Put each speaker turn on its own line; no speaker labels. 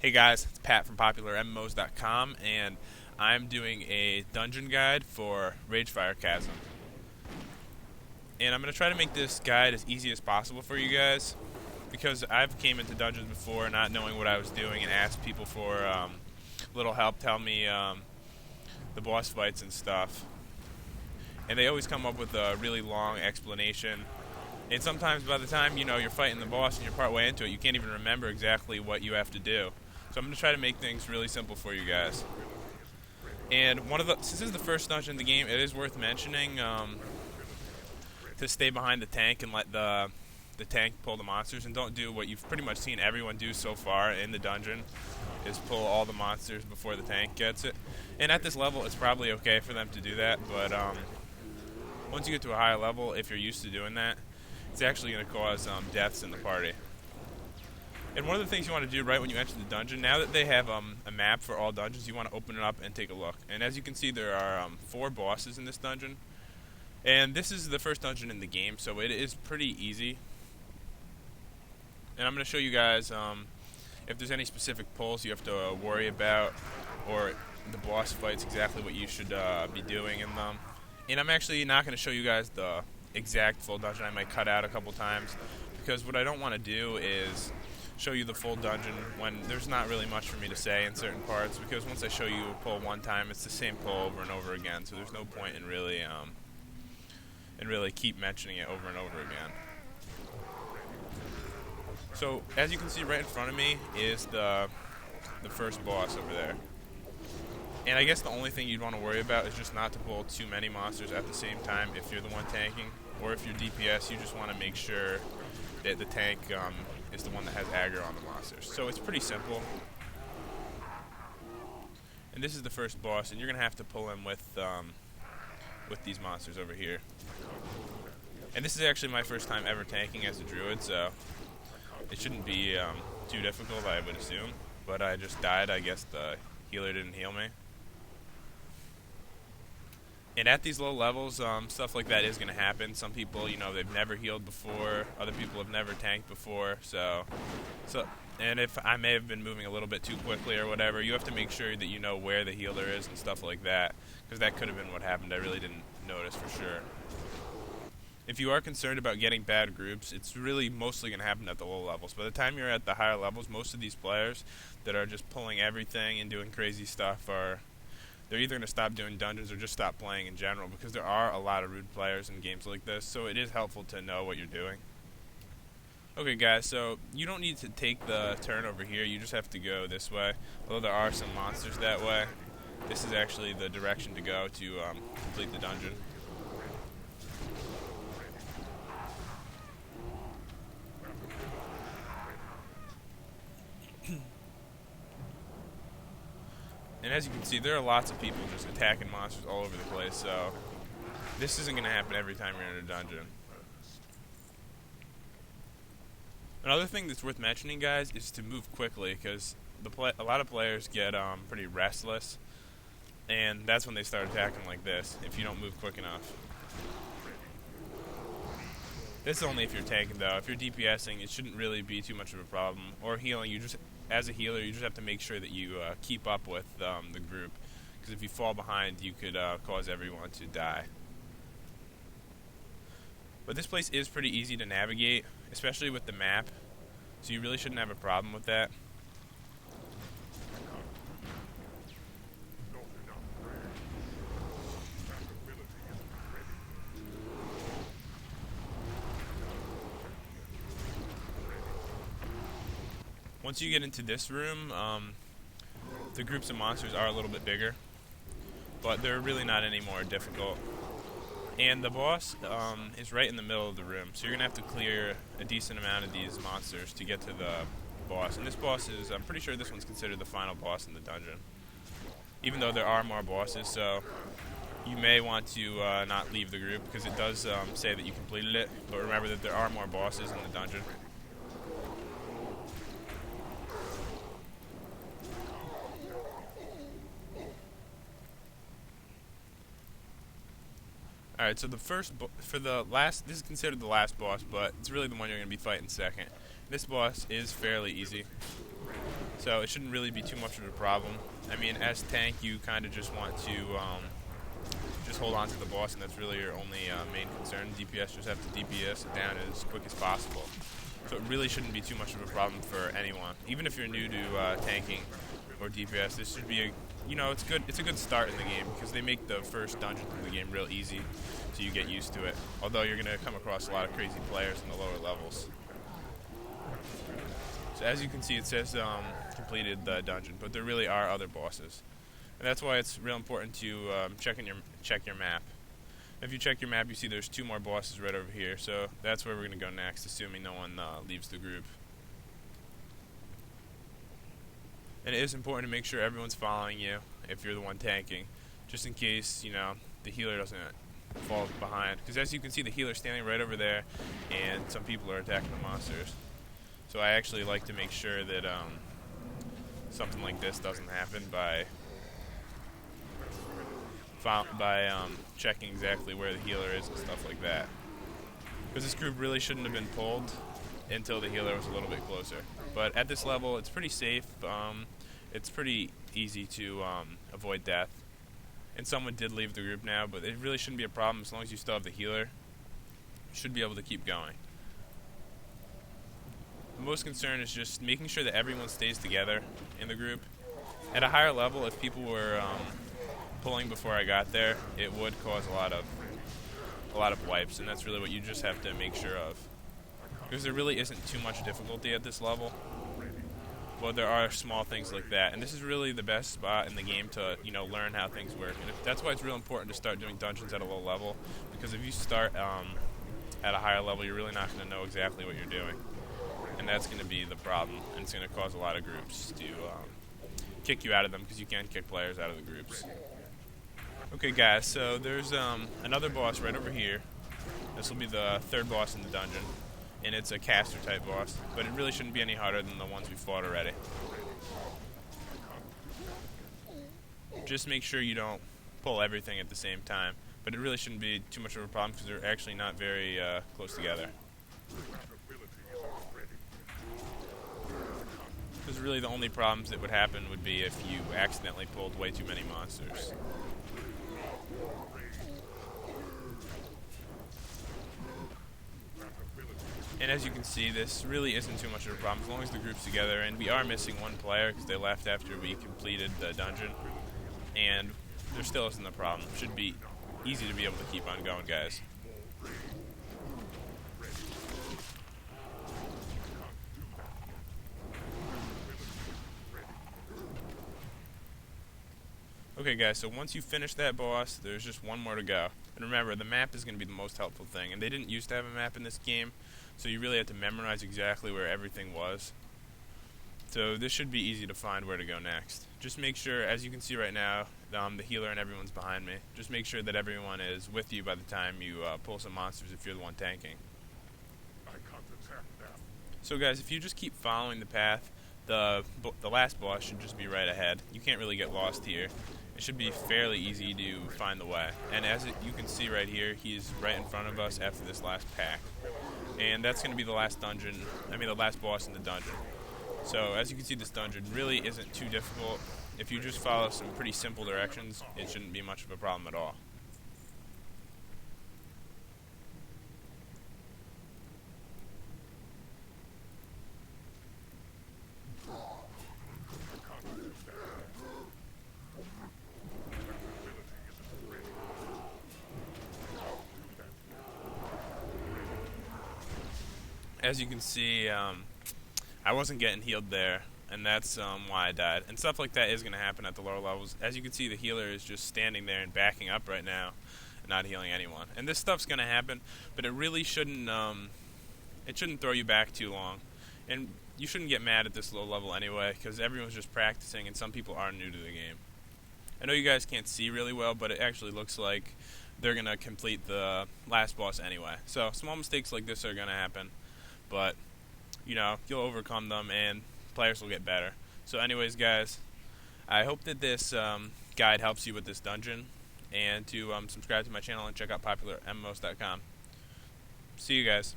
Hey guys, it's Pat from PopularMMOs.com, and I'm doing a dungeon guide for Ragefire Chasm. And I'm going to try to make this guide as easy as possible for you guys, because I've came into dungeons before not knowing what I was doing and asked people for little help, tell me the boss fights and stuff. And they always come up with a really long explanation. And sometimes by the time you're fighting the boss and you're part way into it, you can't even remember exactly what you have to do. So I'm going to try to make things really simple for you guys. And since this is the first dungeon in the game, it is worth mentioning to stay behind the tank and let the tank pull the monsters, and don't do what you've pretty much seen everyone do so far in the dungeon, is pull all the monsters before the tank gets it. And at this level, it's probably okay for them to do that, but once you get to a higher level, if you're used to doing that, it's actually going to cause deaths in the party. And one of the things you want to do right when you enter the dungeon, now that they have a map for all dungeons, you want to open it up and take a look. And as you can see, there are 4 bosses in this dungeon. And this is the first dungeon in the game, so it is pretty easy. And I'm going to show you guys if there's any specific pulls you have to worry about, or the boss fights, exactly what you should be doing in them. And I'm actually not going to show you guys the exact full dungeon. I might cut out a couple times, because what I don't want to do is show you the full dungeon when there's not really much for me to say in certain parts, because once I show you a pull one time, it's the same pull over and over again, so there's no point in really keep mentioning it over and over again. So as you can see right in front of me is the first boss over there. And I guess the only thing you'd want to worry about is just not to pull too many monsters at the same time if you're the one tanking, or if you're DPS, you just want to make sure that the tank is the one that has aggro on the monsters. So it's pretty simple. And this is the first boss, and you're going to have to pull him with these monsters over here. And this is actually my first time ever tanking as a druid, so it shouldn't be too difficult, I would assume. But I just died. I guess the healer didn't heal me. And at these low levels, stuff like that is going to happen. Some people, they've never healed before. Other people have never tanked before. And if I may have been moving a little bit too quickly or whatever, you have to make sure that you know where the healer is and stuff like that, because that could have been what happened. I really didn't notice for sure. If you are concerned about getting bad groups, it's really mostly going to happen at the low levels. By the time you're at the higher levels, most of these players that are just pulling everything and doing crazy stuff they're either going to stop doing dungeons or just stop playing in general, because there are a lot of rude players in games like this, so it is helpful to know what you're doing. Okay guys, so you don't need to take the turn over here, you just have to go this way. Although there are some monsters that way, this is actually the direction to go to complete the dungeon. And as you can see, there are lots of people just attacking monsters all over the place, so this isn't going to happen every time you're in a dungeon. Another thing that's worth mentioning, guys, is to move quickly, because a lot of players get pretty restless, and that's when they start attacking like this, if you don't move quick enough. This is only if you're tanking, though. If you're DPSing, it shouldn't really be too much of a problem. Or healing, as a healer, you just have to make sure that you keep up with the group, because if you fall behind, you could cause everyone to die. But this place is pretty easy to navigate, especially with the map, so you really shouldn't have a problem with that. Once you get into this room, the groups of monsters are a little bit bigger, but they're really not any more difficult. And the boss is right in the middle of the room, so you're going to have to clear a decent amount of these monsters to get to the boss. And this boss is, I'm pretty sure this one's considered the final boss in the dungeon, even though there are more bosses, so you may want to not leave the group, because it does say that you completed it, but remember that there are more bosses in the dungeon. Alright, so this is considered the last boss, but it's really the one you're going to be fighting second. This boss is fairly easy. So it shouldn't really be too much of a problem. I mean, as tank, you kind of just want to just hold on to the boss, and that's really your only main concern. DPS, just have to DPS it down as quick as possible. So it really shouldn't be too much of a problem for anyone. Even if you're new to tanking or DPS, this should be it's good. It's a good start in the game because they make the first dungeon through the game real easy, so you get used to it. Although you're going to come across a lot of crazy players in the lower levels. So as you can see, it says completed the dungeon, but there really are other bosses, and that's why it's real important to check your map. If you check your map, you see there's 2 more bosses right over here. So that's where we're going to go next, assuming no one leaves the group. And it is important to make sure everyone's following you if you're the one tanking, just in case, the healer doesn't fall behind. Because as you can see, the healer's standing right over there, and some people are attacking the monsters. So I actually like to make sure that something like this doesn't happen by checking exactly where the healer is and stuff like that. Because this group really shouldn't have been pulled until the healer was a little bit closer. But at this level, it's pretty safe. It's pretty easy to avoid death. And someone did leave the group now, but it really shouldn't be a problem as long as you still have the healer. You should be able to keep going. The most concern is just making sure that everyone stays together in the group. At a higher level, if people were pulling before I got there, it would cause a lot of wipes, and that's really what you just have to make sure of. Because there really isn't too much difficulty at this level. Well, there are small things like that, and this is really the best spot in the game to learn how things work. And that's why it's real important to start doing dungeons at a low level, because if you start at a higher level, you're really not going to know exactly what you're doing, and that's going to be the problem, and it's going to cause a lot of groups to kick you out of them, because you can't kick players out of the groups. Okay, guys, so there's another boss right over here. This will be the 3rd boss in the dungeon. And it's a caster type boss, but it really shouldn't be any harder than the ones we fought already. Just make sure you don't pull everything at the same time, but it really shouldn't be too much of a problem because they're actually not very close together. Because really the only problems that would happen would be if you accidentally pulled way too many monsters. And as you can see, this really isn't too much of a problem as long as the group's together, and we are missing 1 player because they left after we completed the dungeon, and there still isn't a problem. It should be easy to be able to keep on going, guys. Okay guys, so once you finish that boss, there's just 1 more to go. And remember, the map is going to be the most helpful thing, and they didn't used to have a map in this game, so you really have to memorize exactly where everything was. So this should be easy to find where to go next. Just make sure, as you can see right now, the healer and everyone's behind me. Just make sure that everyone is with you by the time you pull some monsters if you're the one tanking. So guys, if you just keep following the path, the last boss should just be right ahead. You can't really get lost here. It should be fairly easy to find the way. And you can see right here, he's right in front of us after this last pack. And that's going to be the last the last boss in the dungeon. So as you can see, this dungeon really isn't too difficult. If you just follow some pretty simple directions, it shouldn't be much of a problem at all. As you can see, I wasn't getting healed there, and that's why I died. And stuff like that is going to happen at the lower levels. As you can see, the healer is just standing there and backing up right now and not healing anyone. And this stuff's going to happen, but it really shouldn't throw you back too long. And you shouldn't get mad at this low level anyway, because everyone's just practicing, and some people are new to the game. I know you guys can't see really well, but it actually looks like they're going to complete the last boss anyway. So small mistakes like this are going to happen. But, you'll overcome them and players will get better. So anyways, guys, I hope that this guide helps you with this dungeon, and to subscribe to my channel and check out PopularMMOs.com. See you guys.